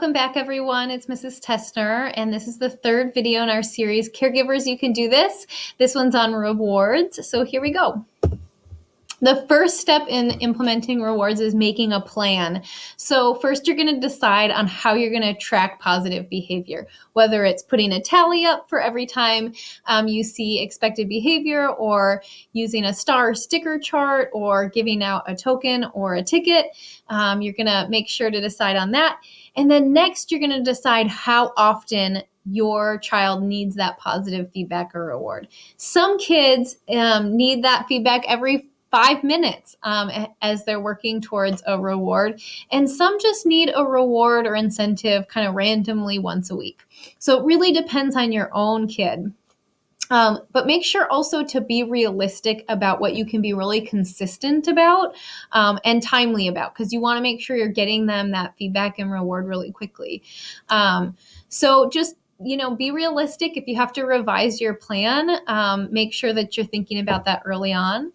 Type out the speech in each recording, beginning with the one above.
welcome back everyone. It's Mrs. Tessner, and this is the third video in our series, Caregivers, You Can Do This. This one's on rewards, so here we go. The first step in implementing rewards is making a plan. So first you're going to decide on how you're going to track positive behavior, whether it's putting a tally up for every time you see expected behavior, or using a star sticker chart, or giving out a token or a ticket. You're going to make sure to decide on that. And then next you're going to decide how often your child needs that positive feedback or reward. Some kids need that feedback every 5 minutes as they're working towards a reward. And some just need a reward or incentive kind of randomly once a week. So it really depends on your own kid. But make sure also to be realistic about what you can be really consistent about and timely about, because you want to make sure you're getting them that feedback and reward really quickly. So just be realistic. If you have to revise your plan, make sure that you're thinking about that early on.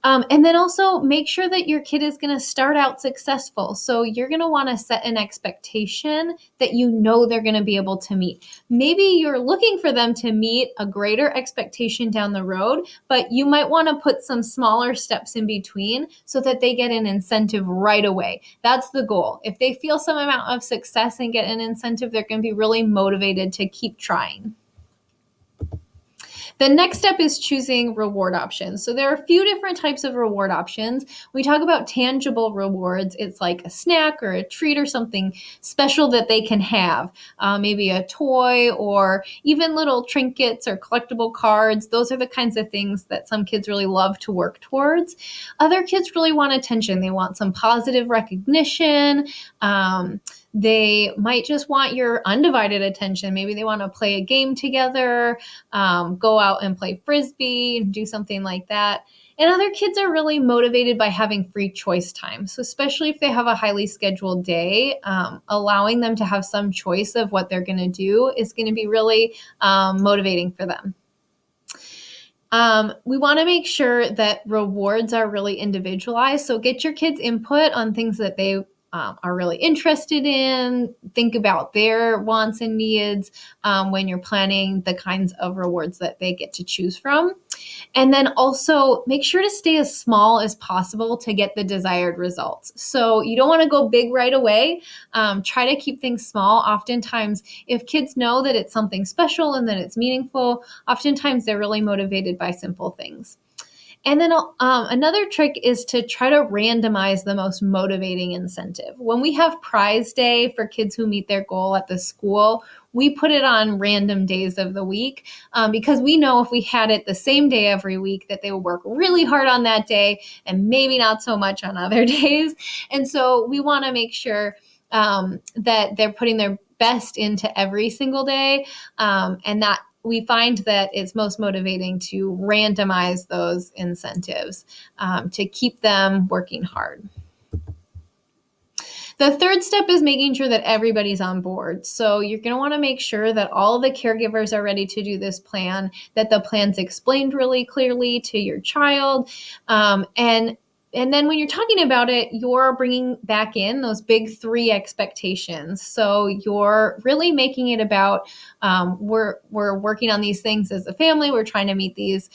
And then also make sure that your kid is going to start out successful. So you're going to want to set an expectation that you know they're going to be able to meet. Maybe you're looking for them to meet a greater expectation down the road, but you might want to put some smaller steps in between so that they get an incentive right away. That's the goal. If they feel some amount of success and get an incentive, they're going to be really motivated to keep trying. The next step is choosing reward options. So there are a few different types of reward options. We talk about tangible rewards. It's like a snack or a treat or something special that they can have. Maybe a toy or even little trinkets or collectible cards. Those are the kinds of things that some kids really love to work towards. Other kids really want attention. They want some positive recognition. They might just want your undivided attention. Maybe they want to play a game together, go out and play Frisbee, do something like that. And other kids are really motivated by having free choice time. So especially if they have a highly scheduled day, allowing them to have some choice of what they're going to do is going to be really motivating for them. We want to make sure that rewards are really individualized. So get your kids' input on things that they are really interested in. Think about their wants and needs when you're planning the kinds of rewards that they get to choose from. And then also make sure to stay as small as possible to get the desired results. So you don't want to go big right away. Try to keep things small. Oftentimes, if kids know that it's something special and that it's meaningful, oftentimes they're really motivated by simple things. And then another trick is to try to randomize the most motivating incentive. When we have prize day for kids who meet their goal at the school, we put it on random days of the week because we know if we had it the same day every week that they would work really hard on that day and maybe not so much on other days. And so we want to make sure that they're putting their best into every single day, and that we find that it's most motivating to randomize those incentives to keep them working hard. The third step is making sure that everybody's on board. So you're going to want to make sure that all the caregivers are ready to do this plan, that the plan's explained really clearly to your child, and then when you're talking about it, you're bringing back in those big 3 expectations. So you're really making it about we're working on these things as a family. We're trying to meet these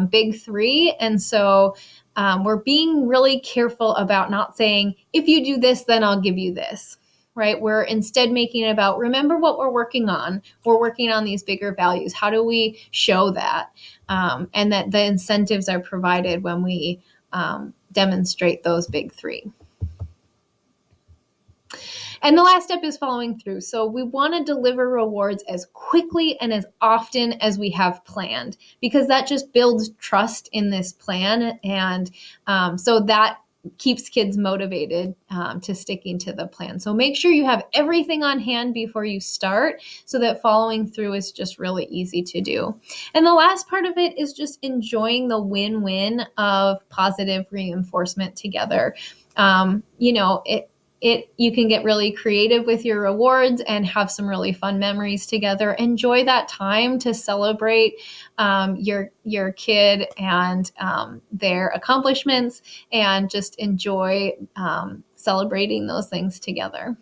big 3. And so we're being really careful about not saying, if you do this, then I'll give you this. Right? We're instead making it about, remember what we're working on. We're working on these bigger values. How do we show that? And that the incentives are provided when we demonstrate those big 3. And the last step is following through. So we want to deliver rewards as quickly and as often as we have planned, because that just builds trust in this plan. And so that keeps kids motivated to sticking to the plan. So make sure you have everything on hand before you start so that following through is just really easy to do. And the last part of it is just enjoying the win-win of positive reinforcement together. You can get really creative with your rewards and have some really fun memories together. Enjoy that time to celebrate your kid and their accomplishments, and just enjoy celebrating those things together.